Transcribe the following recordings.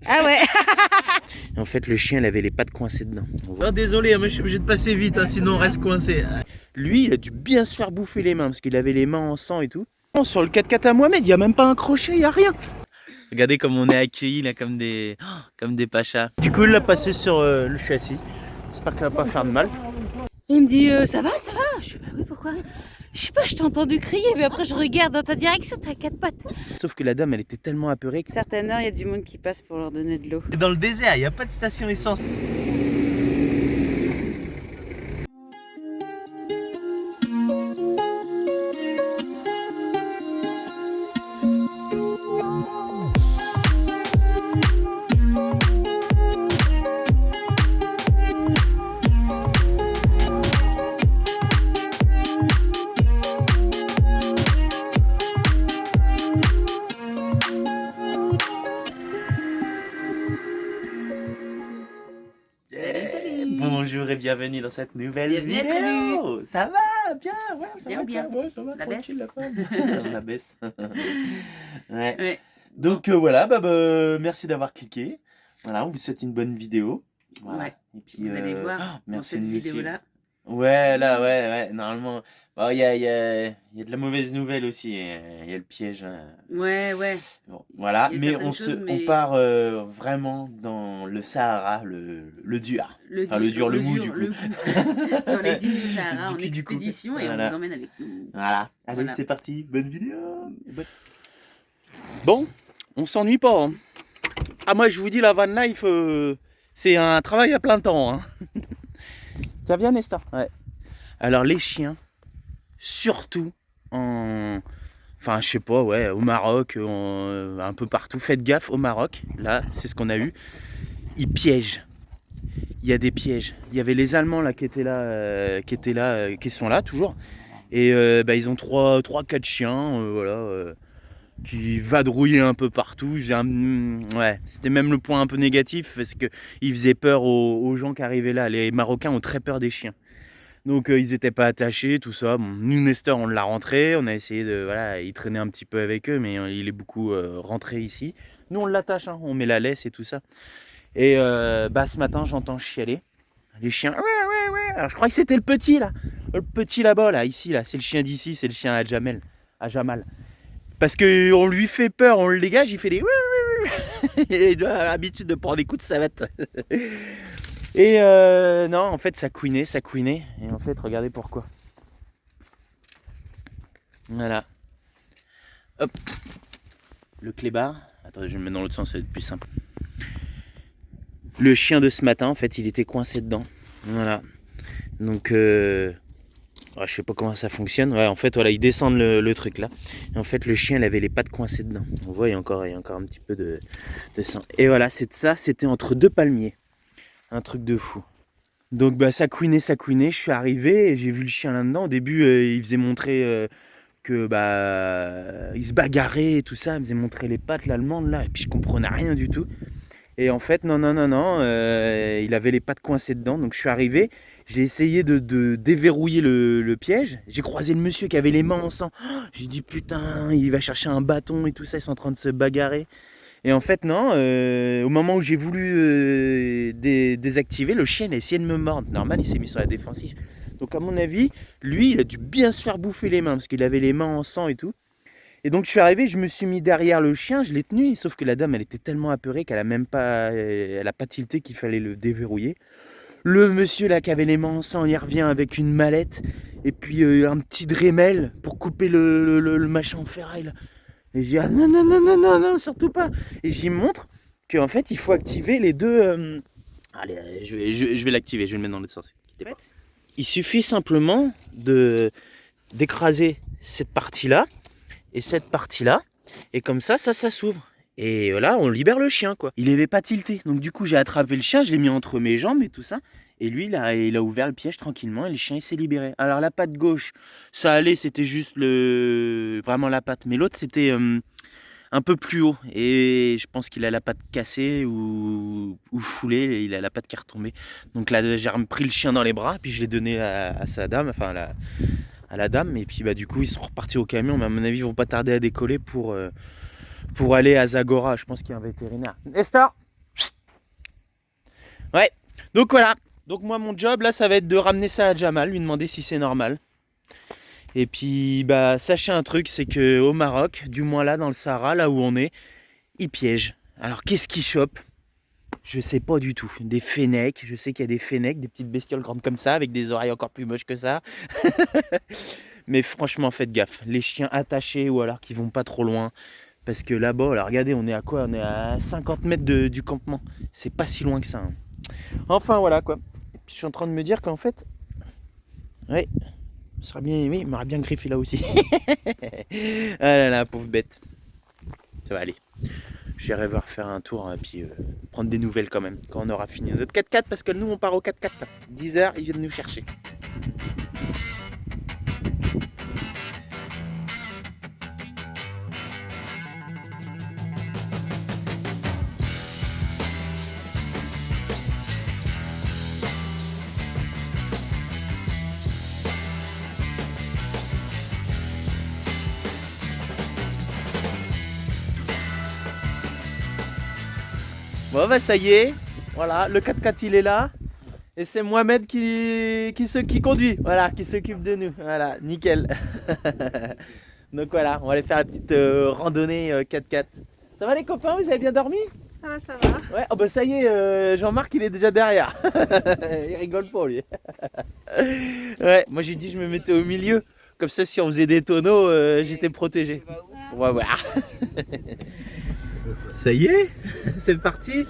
Ah ouais. En fait, le chien, il avait les pattes coincées dedans. Oh, désolé, mais je suis obligé de passer vite, hein, sinon on reste coincé. Lui, il a dû bien se faire bouffer les mains parce qu'il avait les mains en sang et tout. Sur le 4x4 à Mohamed, il n'y a même pas un crochet, il n'y a rien. Regardez comme on est accueillis là, comme des pachas. Du coup, il l'a passé sur le châssis. J'espère que ça va pas faire de mal. Il me dit ça va, ça va. Je dis bah oui, pourquoi? Je sais pas, je t'ai entendu crier, mais après je regarde dans ta direction, t'as 4 pattes. Sauf que la dame, elle était tellement apeurée que... Certaines heures, il y a du monde qui passe pour leur donner de l'eau. C'est dans le désert, il n'y a pas de station essence. Bonjour et bienvenue dans cette nouvelle vidéo. Salut. Ça va bien, ouais, ça Bien, va bien. Ouais, ça va, La tranquille, baisse. la femme. La baisse. Ouais. Ouais. Donc voilà, merci d'avoir cliqué. Voilà, on vous souhaite une bonne vidéo. Voilà. Ouais. Et puis, Vous allez voir dans merci cette monsieur. vidéo-là. Ouais, là, ouais, normalement. Bon, il y a de la mauvaise nouvelle aussi. Il y a le piège. Ouais. Bon, voilà, Il y a mais certaines choses, mais- on part vraiment dans le Sahara, le dur. Enfin, le mou, du coup. Dans les dunes du Sahara, en Du coup, expédition, et voilà. on vous emmène avec nous. Voilà, allez, Voilà. c'est parti, bonne vidéo. Bon, on s'ennuie pas. Hein. Ah, moi, je vous dis, la van life, c'est un travail à plein temps. Hein. Ça vient, Nestor? Ouais. Alors, les chiens, surtout enfin, je sais pas, ouais, au Maroc, un peu partout. Faites gaffe au Maroc, là, c'est ce qu'on a eu. Ils piègent. Il y a des pièges. Il y avait les Allemands là qui sont là toujours. Et ils ont 3-4 chiens, qui vadrouillaient un peu partout. Ouais, c'était même le point un peu négatif parce qu'ils faisaient peur aux gens qui arrivaient là. Les Marocains ont très peur des chiens. Donc ils n'étaient pas attachés, tout ça. Bon, nous, Nestor, on l'a rentré. On a essayé de... Voilà, il traînait un petit peu avec eux, mais il est beaucoup rentré ici. Nous, on l'attache, hein, on met la laisse et tout ça. Et ce matin, j'entends chialer. Les chiens, ouais. Alors, je crois que c'était le petit, là. Le petit là-bas, là, ici, là. C'est le chien d'ici, c'est le chien à Jamal. Parce qu'on lui fait peur, on le dégage, il fait des... Il a l'habitude de prendre des coups de savate. Et non, en fait, ça couinait. Et en fait, regardez pourquoi. Voilà. Hop. Le clébard. Attendez, je vais le mettre dans l'autre sens, ça va être plus simple. Le chien de ce matin, en fait, il était coincé dedans. Voilà. Donc, je sais pas comment ça fonctionne. Ouais, en fait, voilà, ils descendent le truc là. Et en fait, le chien, il avait les pattes coincées dedans. On voit, il y a encore un petit peu de sang. Et voilà, c'était entre deux palmiers. Un truc de fou. Donc ça couinait. Je suis arrivé et j'ai vu le chien là-dedans. Au début, il faisait montrer que il se bagarrait et tout ça. Il me faisait montrer les pattes, l'allemande là. Et puis je comprenais rien du tout. Et en fait, non. Il avait les pattes coincées dedans. Donc je suis arrivé. J'ai essayé de déverrouiller le piège. J'ai croisé le monsieur qui avait les mains en sang. J'ai dit putain, il va chercher un bâton et tout ça. Ils sont en train de se bagarrer. Et en fait, non, au moment où j'ai voulu désactiver, le chien a essayé de me mordre. Normal, il s'est mis sur la défensive. Donc, à mon avis, lui, il a dû bien se faire bouffer les mains parce qu'il avait les mains en sang et tout. Et donc, je suis arrivé, je me suis mis derrière le chien, je l'ai tenu. Sauf que la dame, elle était tellement apeurée qu'elle a pas tilté qu'il fallait le déverrouiller. Le monsieur là qui avait les mains en sang, il revient avec une mallette et puis un petit Dremel pour couper le machin en ferraille là. Et j'ai dit non, surtout pas. Et j'y montre qu'en fait il faut activer les deux. Allez, je vais l'activer, je vais le mettre dans l'autre sens. Il suffit simplement d'écraser cette partie-là et cette partie-là. Et comme ça s'ouvre. Et là, on libère le chien, quoi. Il n'avait pas tilté. Donc du coup, j'ai attrapé le chien, je l'ai mis entre mes jambes et tout ça. Et lui, il a ouvert le piège tranquillement et le chien, il s'est libéré. Alors la patte gauche, ça allait, c'était juste vraiment la patte. Mais l'autre, c'était un peu plus haut. Et je pense qu'il a la patte cassée ou foulée. Et il a la patte qui est retombée. Donc là, j'ai pris le chien dans les bras, puis je l'ai donné à sa dame, enfin à la dame. Et puis du coup, ils sont repartis au camion. Mais à mon avis, ils vont pas tarder à décoller pour aller à Zagora. Je pense qu'il y a un vétérinaire. Nestor, Ouais, donc voilà. Donc moi mon job là ça va être de ramener ça à Jamal, lui demander si c'est normal. Et puis bah sachez un truc, c'est que au Maroc, du moins là dans le Sahara, là où on est, ils piègent. Alors qu'est-ce qu'ils chopent? Je sais pas du tout. Des fennecs, je sais qu'il y a des fennecs, des petites bestioles grandes comme ça, avec des oreilles encore plus moches que ça. Mais franchement faites gaffe, les chiens attachés ou alors qui vont pas trop loin. Parce que là-bas, là, regardez, on est à quoi? On est à 50 mètres du campement. C'est pas si loin que ça. Hein. Enfin voilà quoi. Et puis je suis en train de me dire qu'en fait, ouais, ça serait bien, oui, il m'aurait bien griffé là aussi. Ah là là, pauvre bête. Ça va aller. J'irai voir faire un tour et puis prendre des nouvelles quand même quand on aura fini notre 4x4 parce que nous on part au 4x4 là. 10h, ils viennent nous chercher. Bon bah ça y est, voilà, le 4x4 il est là. Et c'est Mohamed qui conduit, voilà, qui s'occupe de nous. Voilà, nickel. Donc voilà, on va aller faire la petite randonnée 4x4. Ça va les copains, vous avez bien dormi? Ça va, ça va. Ouais, oh bah ça y est, Jean-Marc il est déjà derrière. Il rigole pas lui. Ouais, moi j'ai dit je me mettais au milieu. Comme ça si on faisait des tonneaux, j'étais protégé. On va voir. Ça y est, c'est parti.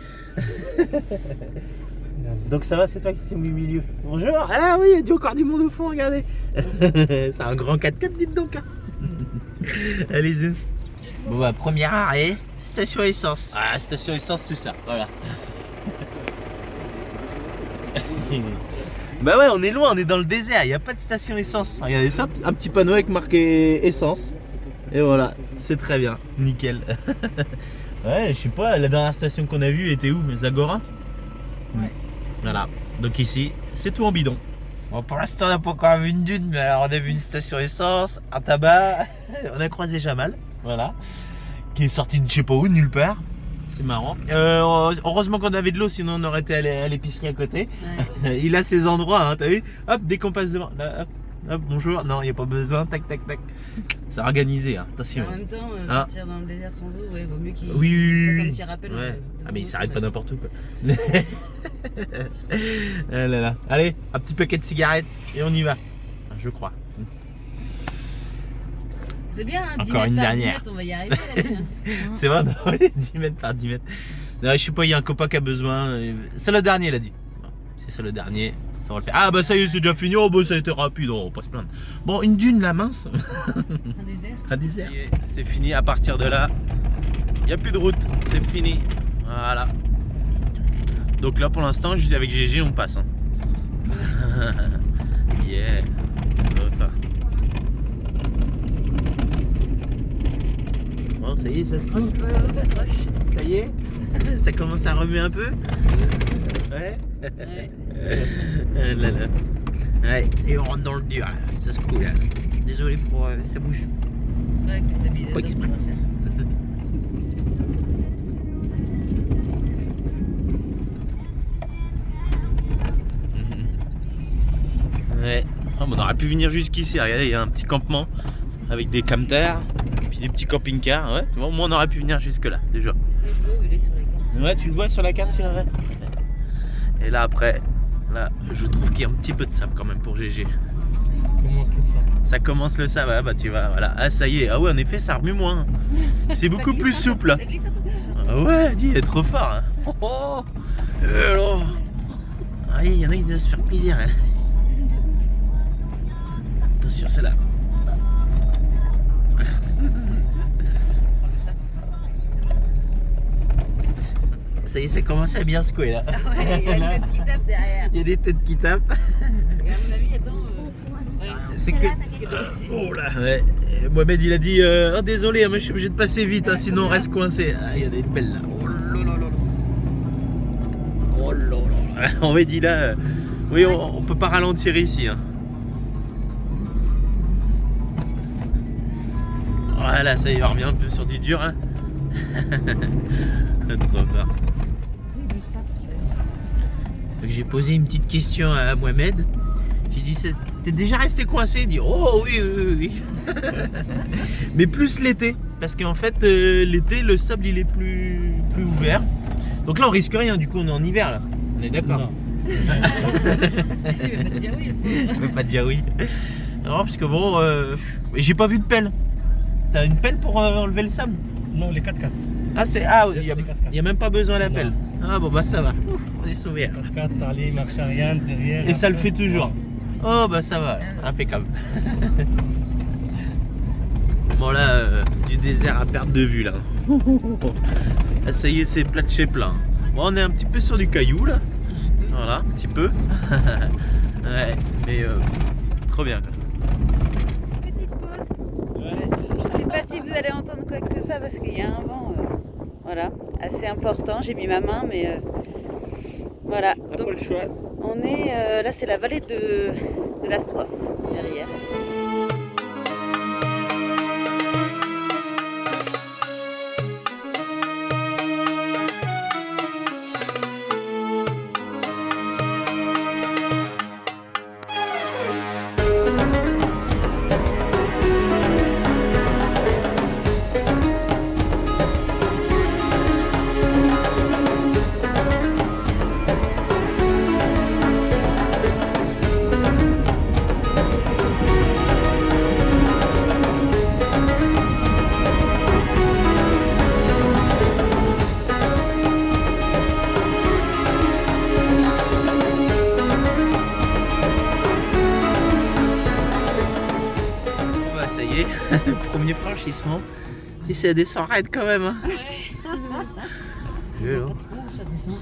Donc ça va, c'est toi qui t'es mis au milieu. Bonjour. Ah oui, il y a du encore du monde au fond, regardez. C'est un grand 4x4, dites donc. Hein. Allez-y. Bon bah premier arrêt, station essence. Ah station essence c'est ça, voilà. Bah ouais on est loin, on est dans le désert, il n'y a pas de station essence. Regardez ça, un petit panneau avec marqué essence. Et voilà, c'est très bien, nickel. Ouais, je sais pas, la dernière station qu'on a vue était où? Zagora? Ouais. Voilà, donc ici, c'est tout en bidon. Bon, pour l'instant, on n'a pas encore vu une dune, mais alors on a vu une station essence, un tabac. On a croisé Jamal, voilà, qui est sorti de je sais pas où, de nulle part. C'est marrant. Heureusement qu'on avait de l'eau, sinon on aurait été à l'épicerie à côté. Ouais. Il a ses endroits, hein, t'as vu? Hop, dès qu'on passe devant, là, hop. Hop, bonjour, non, il n'y a pas besoin, tac, tac, tac. C'est organisé, hein. Attention. En même temps, partir dans le désert sans eau, ouais, vaut mieux qu'il fasse un petit rappel. Ouais. Ah, mais il s'arrête pas n'importe où, quoi. Ah là là. Allez, un petit paquet de cigarettes et on y va. Je crois. C'est bien, hein, 10 encore mètres une par dernière. 10 mètres, on va y arriver. C'est vrai, non, 10 mètres par 10 mètres. Non, je sais pas, il y a un copain qui a besoin. C'est le dernier, il a dit. Si c'est le dernier. Ça va le faire. Ah bah ça y est, c'est déjà fini. Oh bah ça a été rapide, on va pas se plaindre. Bon, une dune là mince. Un désert. Un désert. C'est fini, à partir de là, il n'y a plus de route, c'est fini. Voilà. Donc là pour l'instant, juste avec GG, on passe. Hein. Yeah. Bon, ça y est, ça se croche. Ça croche. Ça y est. Ça commence à remuer un peu. Ouais. Ouais. Là, là. Ouais, et on rentre dans le dur, là. Ça se coule. Là. Désolé pour ça bouge. Ouais, avec le stabilisateur, Pas exprès. on va faire. Ouais. Oh, on aurait pu venir jusqu'ici. Regardez, il y a un petit campement avec des camters, puis des petits camping-cars. Ouais, tu vois, moi on aurait pu venir jusque là déjà. Le beau, il est sur les cartes. Ouais, tu le vois sur la carte, celui-là. Et là après, là, je trouve qu'il y a un petit peu de sable quand même pour GG. Commence le sable. Ça commence le sable, ah, bah tu vois, voilà. Ah ça y est, ah ouais en effet ça remue moins. C'est beaucoup plus souple. Ça glisse un peu plus. Ah ouais, dis, il est trop fort. Hein. Oh, oh. Alors. Ah, il y en a qui doivent se faire plaisir. Hein. Attention, celle-là. Ça, c'est pas mal. Ça y est, ça commence à bien secouer là. Ah ouais, il y a une tête qui tape derrière. Il y a des têtes qui tapent. Et à mon avis, attends. Ouais. C'est que. Oh là, ouais. Mohamed il a dit oh, désolé, hein, mais je suis obligé de passer vite, hein, sinon on reste coincé. Ah, il y en a une belle là. Oh là là là là. Oh là là. On m'a dit là, oui, on peut pas ralentir ici. Hein. Voilà, ça y est, on revient un peu sur du dur. Hein. Trop fort. Donc j'ai posé une petite question à Mohamed. J'ai dit, t'es déjà resté coincé? Il dit, oh oui, oui, oui. Mais plus l'été. Parce qu'en fait, l'été, le sable, il est plus ouvert. Donc là, on risque rien. Du coup, on est en hiver, là. On est d'accord? Ça, il veut pas te dire oui. Je veux pas te dire oui. Non, parce que bon, j'ai pas vu de pelle. T'as une pelle pour enlever le sable? Non, les 4x4. Ah, il y a même pas besoin d'appel. Ah bon, bah ça va. Ouf, on est sauvés. 4x4, t'allais, marche arrière, derrière. Et ça le fait toujours. Oh bah ça va, impeccable. Bon là, du désert à perte de vue là. Ah, ça y est, c'est plat de chez plein. Bon, on est un petit peu sur du caillou là. Voilà, un petit peu. Ouais, mais trop bien. Petite pause. Je sais pas si vous allez entendre quoi que ce soit parce qu'il y a un vent voilà, assez important. J'ai mis ma main, mais voilà. Donc, le choix. on est là, c'est la vallée de la soif derrière. Premier franchissement. Et ça descend raide quand même. Hein. Ça descend.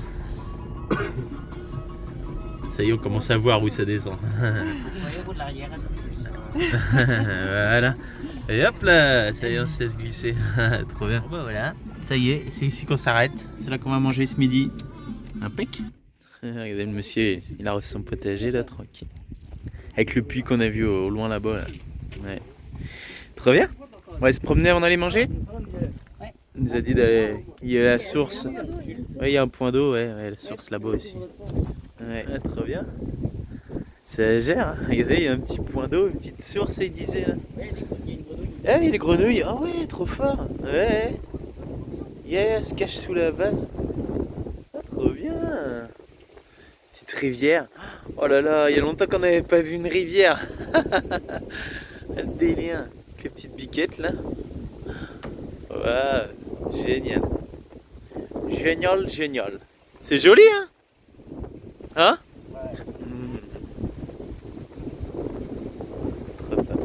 Ça y est, on commence à voir où ça descend. Au bout de l'arrière, Voilà. Et hop là, ça y est, on se laisse glisser. Trop bien. Bon, bah voilà, ça y est, c'est ici qu'on s'arrête. C'est là qu'on va manger ce midi. Impec. Regardez le monsieur, il a reçu son potager là, tranquille. Avec le puits qu'on a vu au loin là-bas. Là. Ouais. Trop bien. On va se promener avant d'aller manger. Il nous a dit qu'il y a la source. Ouais, il y a un point d'eau, ouais, la source là-bas aussi. Ouais, trop bien. Ça gère. Hein. Regardez, il y a un petit point d'eau, une petite source, il disait là. Ah oui, les grenouilles. Ah ouais, trop fort. Ouais. Yeah, elle se cache sous la base. Ah, trop bien. Petite rivière. Oh là là, il y a longtemps qu'on n'avait pas vu une rivière. Le délire. Les petites biquettes là. Ouais, génial. Génial, génial. C'est joli, hein? Hein? Trop bien.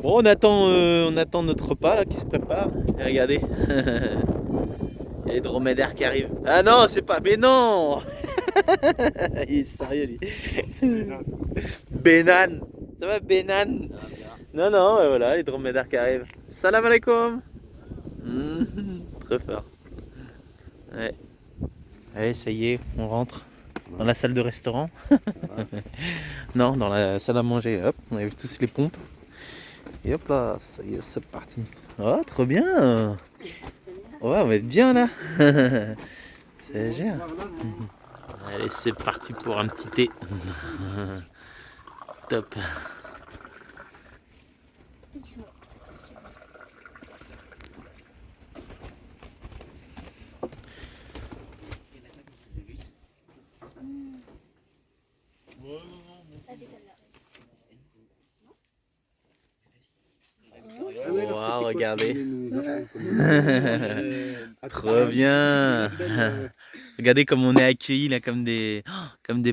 Bon, on attend notre repas là qui se prépare. Et regardez. Il y a les dromadaires qui arrivent. Ah non, c'est pas. Mais non. Il est sérieux lui. Benan. Ça va Benan? Non, non, voilà, les dromadaires qui arrivent. Salam alaikum. Trop fort. Ouais. Allez, ça y est, on rentre dans la salle de restaurant. Non, dans la salle à manger. Hop, on a vu tous les pompes. Et hop là, ça y est, c'est parti. Oh, trop bien. Ouais, on va être bien là. Ça gère. Allez, c'est parti pour un petit thé. Top. Wow, regardez. Trop bien. Regardez comme on est accueillis là comme des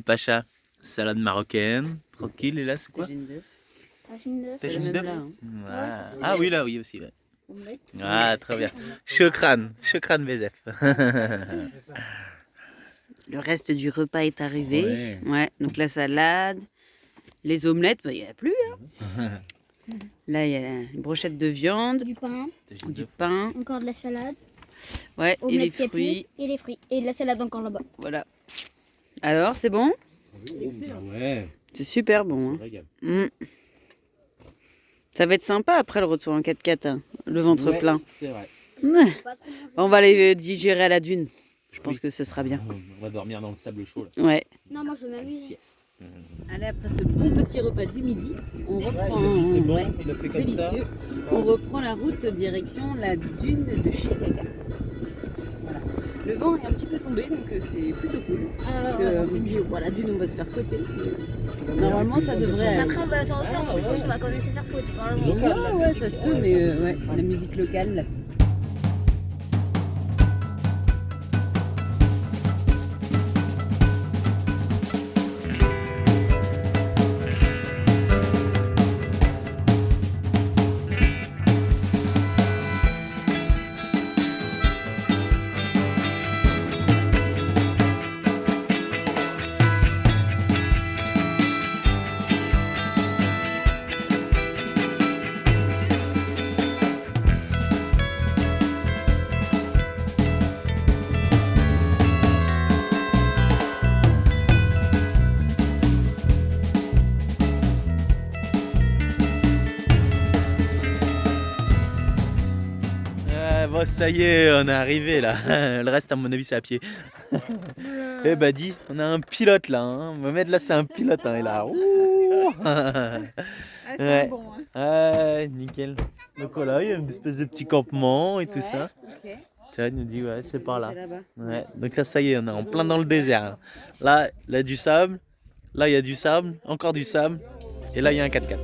pachas. Salade marocaine, tranquille. Et là c'est quoi? Tagine d'œuf. Ah oui là oui aussi. Ouais. Ah très bien. Chokran Bezef. Le reste du repas est arrivé. Ouais, donc la salade, les omelettes, il n'y en a plus. Hein. Là, il y a une brochette de viande, Du pain, encore de la salade, ouais, et les omelette fruits. et les fruits. Et de la salade encore là-bas. Voilà. Alors, c'est bon? Ouais, C'est super bon. Hein. régal. Ça va être sympa après le retour en 4x4, hein, le ventre Ouais, plein. c'est vrai. Ouais. On va les digérer à la dune. Je pense que ce sera bien. On va dormir dans le sable chaud là. Ouais. Non, moi je m'amuse. Sieste. Allez, après ce bon petit repas du midi, on reprend. C'est bon, Ouais, il a fait comme ça. délicieux. On reprend la route direction la dune de Chegaga. Voilà. Le vent est un petit peu tombé, donc c'est plutôt cool. Parce que on se dit, bon, la dune, on va se faire fouetter. Normalement, ça devrait aller. Après, on va être en hauteur, donc je pense qu'on va quand même se faire foutre. Probablement. Ouais, ça se peut, mais ouais, la musique locale. Bon, ça y est, on est arrivé là. Le reste, à mon avis, c'est à pied. Eh bah, dis, on a un pilote là. Hein. Mohamed, là, c'est un pilote. Hein, il est là. Ouais. Bon, hein. Ouais, nickel. Donc voilà, il y a une espèce de petit campement et tout ça. Ok. Tu vois, il nous dit, ouais, c'est par là. C'est là-bas. Ouais. Donc là, ça y est, on est en plein dans le désert. Hein. Là, il y a du sable. Là, il y a du sable. Encore du sable. Et là, il y a un 4x4.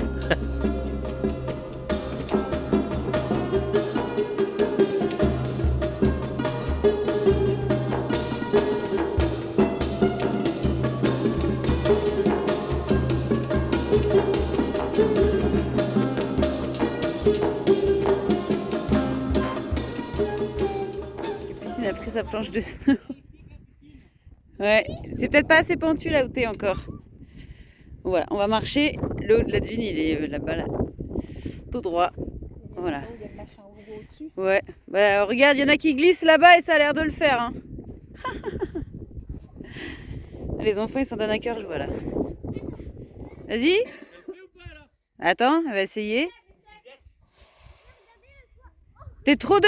Il a pris sa planche de snow. Ouais, c'est peut-être pas assez pentu là où t'es encore. Voilà, on va marcher. Le haut de la dune, il est là-bas, là. Tout droit. Voilà. Ouais, bah regarde, il y en a qui glissent là-bas et ça a l'air de le faire. Hein. Les enfants, ils s'en donnent à cœur joie là. Vas-y. Attends, elle va essayer. T'es trop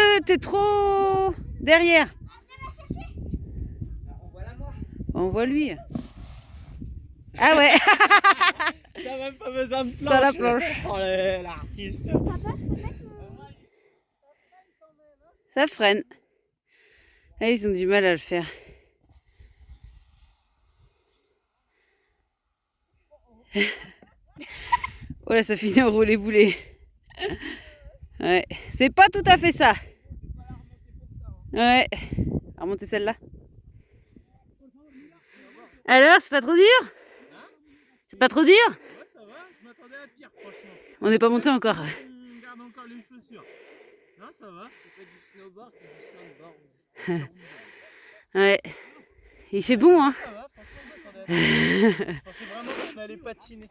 derrière. On voit lui. Ah ouais. T'as même pas besoin de planche. Ça la planche. Oh l'artiste. Ça freine. Ah, ils ont du mal à le faire. Oh là, ça finit en roulé-boulé. Ouais, c'est pas tout à fait ça. Ouais. On va remonter celle-là. Alors, c'est pas trop dur? C'est pas trop dur? Ouais, ça va, je m'attendais à pire, franchement. On n'est pas monté encore. On garde encore les chaussures. Non, ça va. C'est pas du snowboard, c'est du sandboard. Ouais. Il fait bon, hein? Ça va, franchement, je pensais vraiment qu'on allait patiner.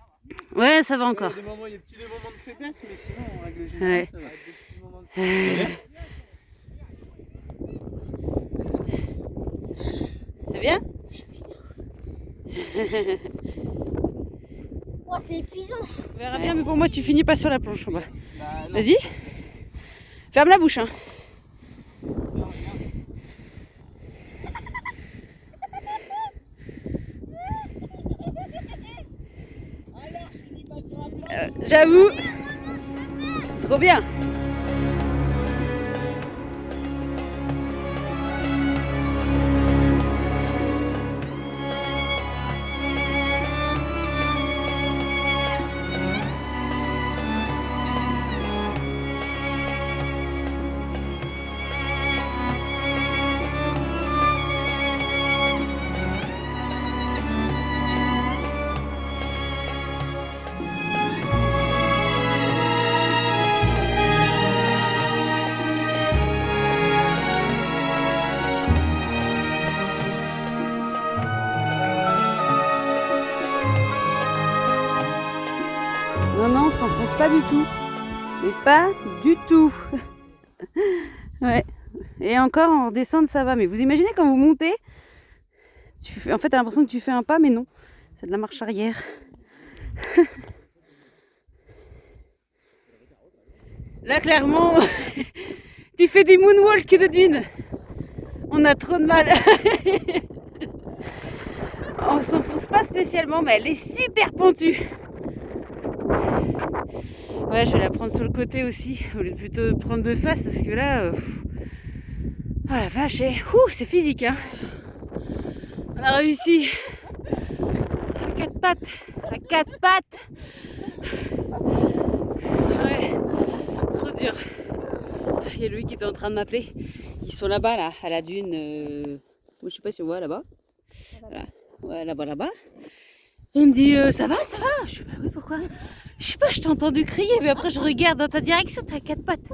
Ouais, ça va encore. Il y a des moments de faiblesse, mais sinon, en règle générale, Ouais. ça va. Des petits moments de faiblesse. C'est bien? Oh, c'est épuisant. On verra bien, mais pour moi, tu finis pas sur la planche en bas. Vas-y. Ferme la bouche, hein. J'avoue. Trop bien. Non, non, on s'enfonce pas du tout. Mais pas du tout. Ouais. Et encore, en redescendre, ça va. Mais vous imaginez quand vous montez, en fait, t'as l'impression que tu fais un pas, mais non. C'est de la marche arrière. Là, clairement, tu fais des moonwalks de dune. On a trop de mal. On s'enfonce pas spécialement, mais elle est super pentue. Ouais, je vais la prendre sur le côté aussi, au lieu de plutôt prendre de face, parce que là, oh la vache, c'est physique, hein. On a réussi à quatre pattes, Ouais, trop dur. Il y a Louis qui était en train de m'appeler. Ils sont là-bas, là, à la dune. Je sais pas si on voit là-bas. Voilà. Ouais, là-bas. Et il me dit, ça va? Je dis, bah oui, pourquoi? Je sais pas, je t'ai entendu crier, mais après je regarde dans ta direction, t'as quatre pattes.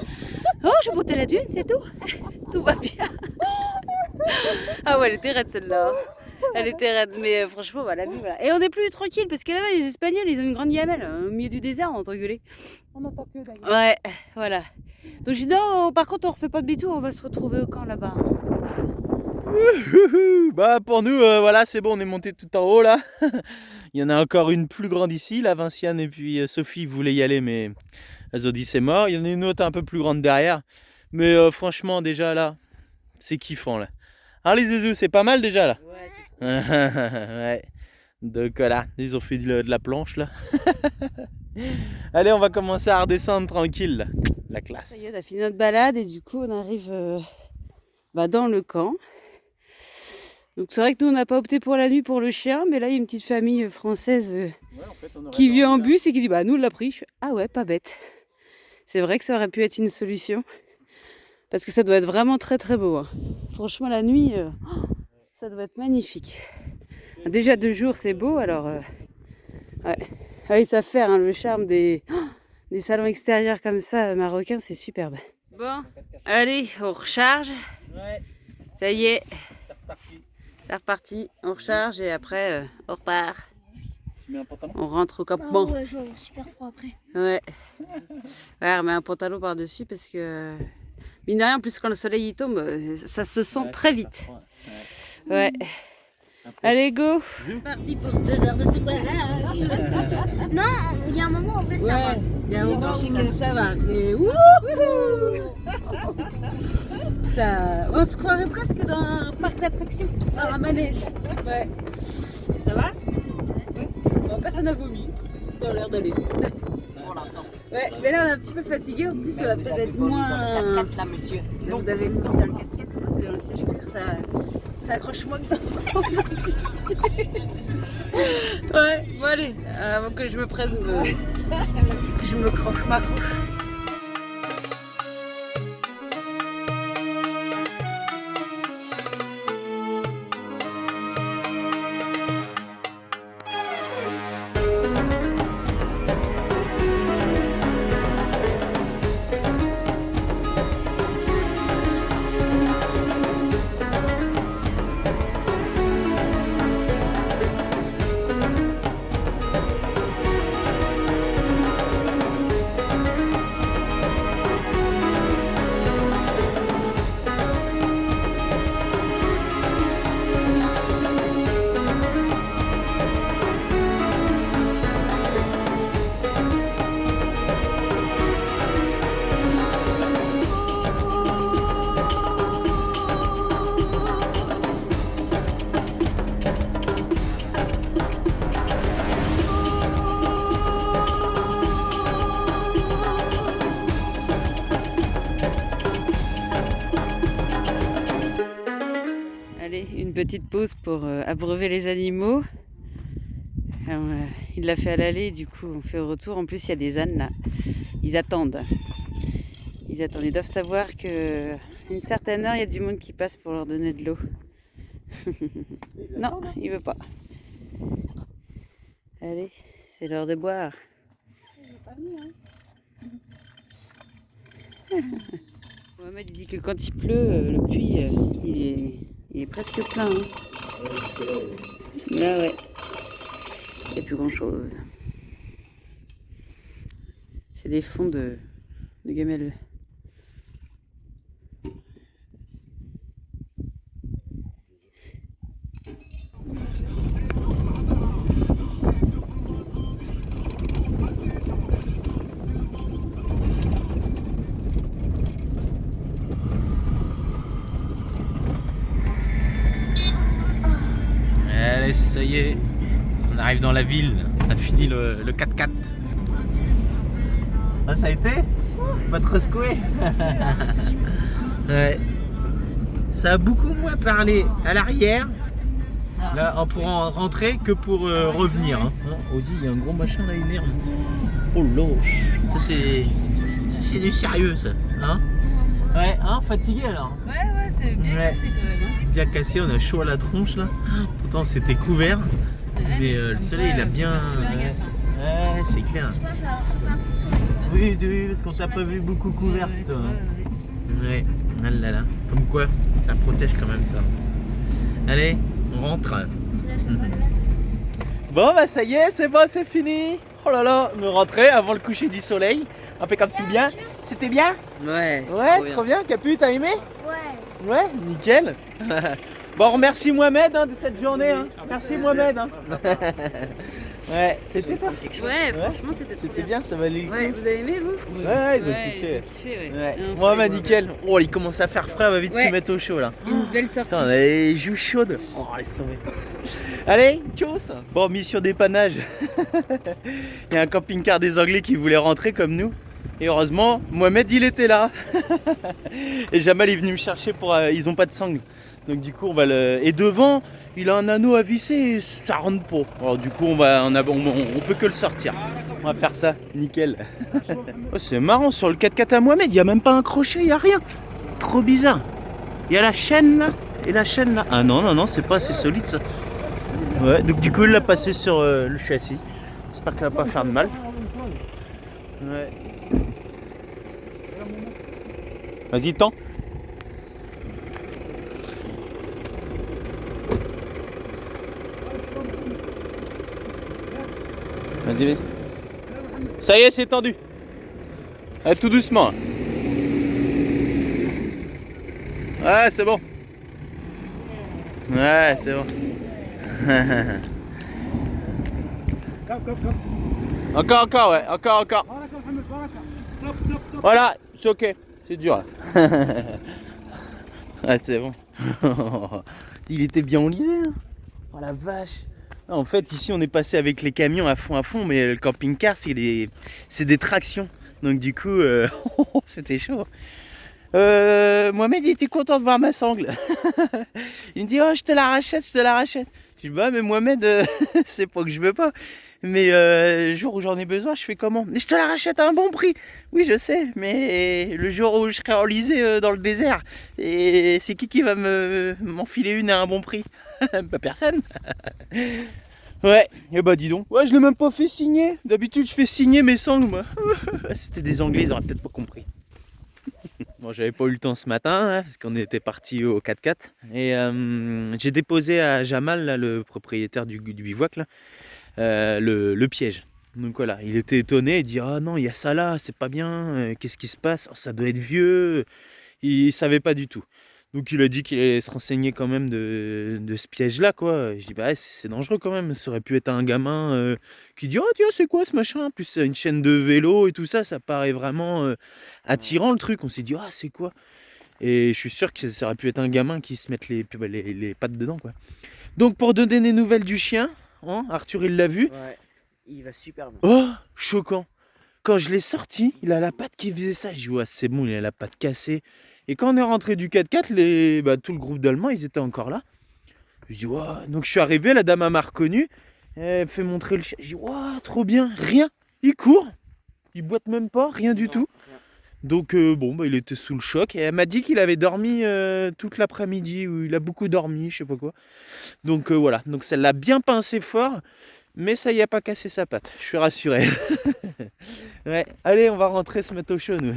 Oh, je monte à la dune, c'est tout. Tout va bien. Ah ouais, elle était raide celle-là. Elle était raide, mais franchement, voilà, voilà. Et on est plus tranquille parce que là-bas, les Espagnols, ils ont une grande gamelle au milieu du désert, on entend gueuler. On entend que d'ailleurs. Ouais, voilà. Donc je dis non, par contre, on refait pas demi-tour, on va se retrouver au camp là-bas. Bah pour nous, voilà, c'est bon, on est monté tout en haut là. Il y en a encore une plus grande ici, là, Vinciane et puis Sophie voulaient y aller, mais elles ont dit c'est mort. Il y en a une autre un peu plus grande derrière. Mais franchement, déjà là, c'est kiffant là. Hein les zouzous, c'est pas mal déjà là. Ouais. Donc voilà, ils ont fait de la planche là. Allez, on va commencer à redescendre tranquille là. La classe. Ça y est, on a fini notre balade et du coup on arrive dans le camp. Donc c'est vrai que nous on n'a pas opté pour la nuit pour le chien, mais là il y a une petite famille française qui vit en bus et qui dit bah nous on l'a pris. Je fais, ah ouais, pas bête. C'est vrai que ça aurait pu être une solution. Parce que ça doit être vraiment très très beau. Hein. Franchement la nuit, ça doit être magnifique. Déjà 2 jours c'est beau, alors ouais. Ah, ils savent faire hein, le charme des salons extérieurs comme ça marocains, c'est superbe. Bon, allez, on recharge. Ouais. Ça y est, c'est reparti. On recharge et après on repart. Tu mets un pantalon ? On rentre au Ah campement. ouais, je vais avoir super froid après. Ouais. Ouais, on met un pantalon par-dessus parce que mine de rien, en plus quand le soleil y tombe, ça se sent très vite. Ouais. Allez, go. C'est parti pour 2 heures de soufflage. Non, il y a un moment où après ça va. Il y a un moment que ça va. Mais ça, on se croirait presque dans un parc d'attractions, dans un manège. Ouais. Ça va? Oui. Bon, personne n'a vomi. Dans l'air d'aller. Pour l'instant. Ouais, mais là on est un petit peu fatigué. En plus, on va peut-être être moins. Dans le 4x4 là, monsieur. Donc vous avez mis dans le 4x4, moi c'est dans le siège cuir, ça accroche moins que dans le petit. Ouais, bon allez, avant que je me prenne, je m'accroche. Une petite pause pour abreuver les animaux. Alors, il l'a fait à l'aller, du coup on fait au retour. En plus il y a des ânes là, ils attendent. Ils doivent savoir qu'à une certaine heure il y a du monde qui passe pour leur donner de l'eau. Non, il veut pas. Allez, c'est l'heure de boire. Mohamed il dit que quand il pleut, le puits il est presque plein. Hein. Là ouais, il n'y a plus grand chose. C'est des fonds de gamelles. Ouais, ça y est, on arrive dans la ville, on a fini le 4x4. Ah, ça a été? Pas trop secoué. Ouais. Ça a beaucoup moins parlé à l'arrière. Là, on pourra rentrer que pour revenir. Hein. Audi, il y a un gros machin là énorme. Oh loche. Ça c'est du sérieux ça. Hein? Ouais, hein, fatigué alors. Ouais, c'est bien cassé quand même. Hein. Bien cassé, on a chaud à la tronche là. Pourtant c'était couvert. Mais le soleil il a bien. Ouais, c'est clair. Oui, parce qu'on t'a pas vu beaucoup couverte. Toi, hein. Ouais, ah là là. Comme quoi, ça protège quand même ça. Allez, on rentre. Bon bah ça y est, c'est bon, c'est fini. Oh là là, on est rentré avant le coucher du soleil. Impeccable, tout bien. C'était bien? Ouais, Ouais, trop bien. Capu, t'as aimé? Ouais. Ouais, nickel. Bon, on remercie Mohamed hein, de cette journée. Hein. Merci Mohamed. Hein. Ouais, c'était ça. Ouais, franchement, C'était bien, ça valait le coup. Ouais, vous avez aimé, vous? Ouais, ils ont kiffé. Ouais. Mohamed, nickel. Oh, il commence à faire frais, on va vite se mettre au chaud là. Une belle sortie. Putain, on a les joues chaudes. Oh, laisse tomber. Allez, tchuss. Bon, mission dépannage. Il y a un camping-car des Anglais qui voulait rentrer comme nous. Et heureusement, Mohamed, il était là. Et Jamal est venu me chercher pour... ils ont pas de sangle. Donc du coup, on va le... Et devant, il a un anneau à visser et ça rentre pas. Alors du coup, on peut que le sortir. On va faire ça, nickel. Oh, c'est marrant, sur le 4x4 à Mohamed, il n'y a même pas un crochet, il n'y a rien. Trop bizarre. Il y a la chaîne là, et la chaîne là. Ah non, c'est pas assez solide ça. Ouais, donc du coup, il l'a passé sur le châssis. J'espère qu'elle va pas faire de mal. Ouais. Vas-y, tends. Vas-y. Ça y est, c'est tendu. Allez, tout doucement. Ouais, c'est bon. Ouais, c'est bon. Encore, ouais. Encore. Voilà, c'est ok. C'est dur là. Ouais, c'est bon. Il était bien enlisé. Hein. Oh la vache. En fait, ici, on est passé avec les camions à fond, mais le camping-car, c'est des tractions. Donc du coup, c'était chaud. Mohamed, il était content de voir ma sangle. Il me dit, oh, je te la rachète. Je dis, bah, mais Mohamed, c'est pas que je veux pas. Mais le jour où j'en ai besoin, je fais comment? Mais je te la rachète à un bon prix. Oui, je sais, mais le jour où je serai enlisé dans le désert, et c'est qui va m'enfiler une à un bon prix? Bah, personne. Ouais, et bah dis donc. Ouais, je l'ai même pas fait signer. D'habitude, je fais signer mes sangles, moi. C'était des Anglais, ils auraient peut-être pas compris. Bon, j'avais pas eu le temps ce matin, hein, parce qu'on était parti au 4x4. Et j'ai déposé à Jamal, là, le propriétaire du bivouac, là, le piège. Donc voilà, il était étonné, il dit, ah non, il y a ça là, c'est pas bien, qu'est-ce qui se passe? Oh, ça doit être vieux. Il savait pas du tout. Donc il a dit qu'il allait se renseigner quand même de ce piège-là, quoi. Je dis, bah c'est dangereux quand même. Ça aurait pu être un gamin qui dit, oh tiens, c'est quoi ce machin? En plus, c'est une chaîne de vélo et tout ça, ça paraît vraiment attirant le truc. On s'est dit, ah, c'est quoi? Et je suis sûr que ça aurait pu être un gamin qui se mette les pattes dedans, quoi. Donc pour donner des nouvelles du chien, hein, Arthur, il l'a vu. Ouais, il va super bien. Oh, choquant. Quand je l'ai sorti, il a la patte qui faisait ça. Je dis, ouais, c'est bon, il a la patte cassée. Et quand on est rentré du 4x4, tout le groupe d'Allemands, ils étaient encore là. Je dis, wow. Donc je suis arrivé, la dame m'a reconnu. Elle fait montrer le chien. Je dis, wow, trop bien. Rien. Il court. Il boite même pas, rien du tout. Rien. Donc il était sous le choc. Et elle m'a dit qu'il avait dormi toute l'après-midi. Ou il a beaucoup dormi, je sais pas quoi. Donc voilà. Donc ça l'a bien pincé fort. Mais ça y a pas cassé sa patte. Je suis rassuré. Ouais. Allez, on va rentrer se mettre au chaud, nous.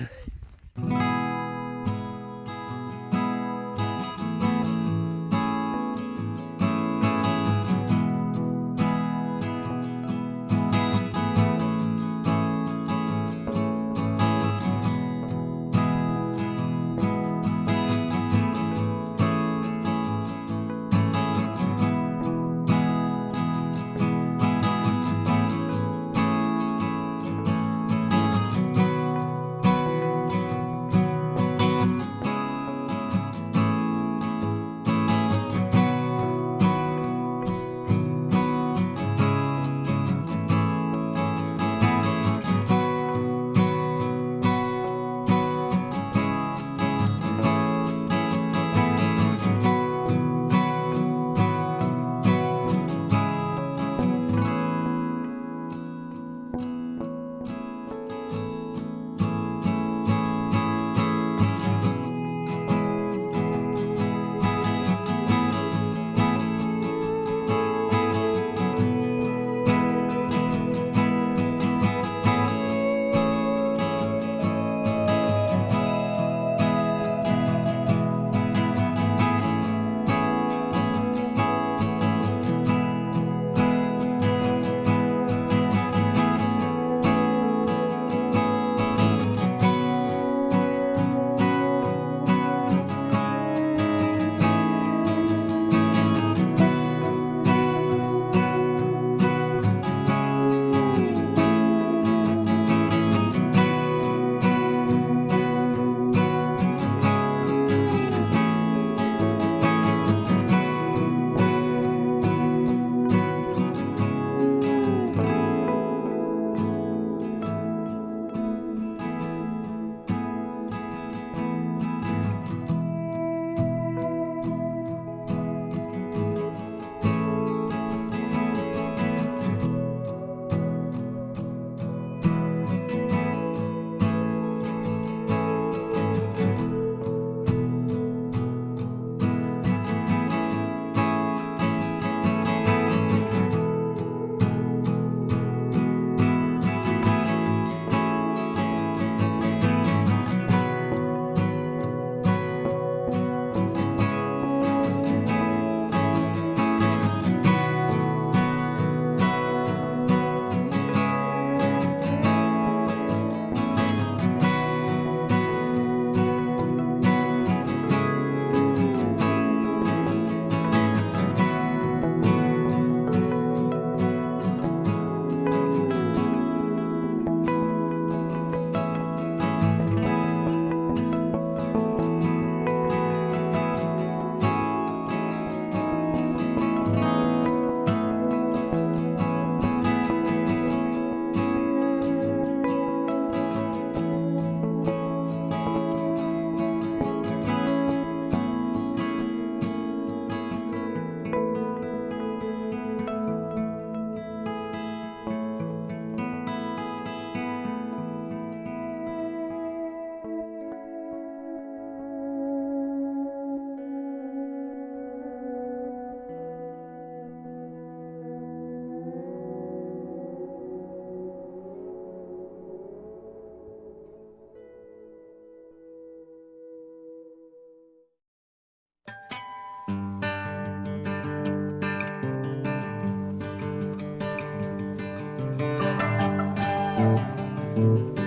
Voilà.